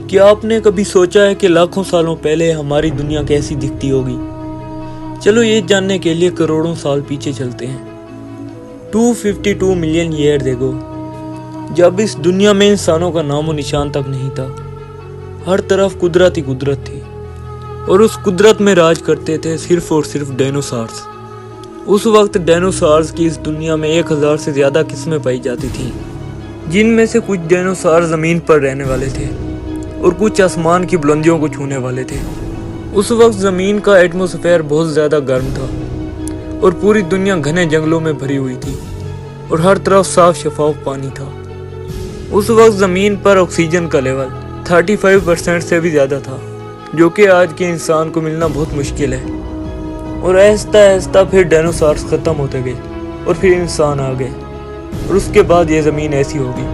کیا آپ نے کبھی سوچا ہے کہ لاکھوں سالوں پہلے ہماری دنیا کیسی دکھتی ہوگی؟ چلو یہ جاننے کے لیے کروڑوں سال پیچھے چلتے ہیں۔ 252 ملین ایئر دیگو، جب اس دنیا میں انسانوں کا نام و نشان تک نہیں تھا۔ ہر طرف قدرت ہی قدرت تھی، اور اس قدرت میں راج کرتے تھے صرف اور صرف ڈائنوسارز۔ اس وقت ڈائنوسارز کی اس دنیا میں 1000 سے زیادہ قسمیں پائی جاتی تھیں، جن میں سے کچھ ڈائنوسار زمین پر رہنے والے تھے اور کچھ آسمان کی بلندیوں کو چھونے والے تھے۔ اس وقت زمین کا ایٹماسفیئر بہت زیادہ گرم تھا اور پوری دنیا گھنے جنگلوں میں بھری ہوئی تھی اور ہر طرف صاف شفاف پانی تھا۔ اس وقت زمین پر آکسیجن کا لیول 35% سے بھی زیادہ تھا، جو کہ آج کے انسان کو ملنا بہت مشکل ہے۔ اور آہستہ آہستہ پھر ڈائنوسارز ختم ہوتے گئے اور پھر انسان آ گئے، اور اس کے بعد یہ زمین ایسی ہوگی۔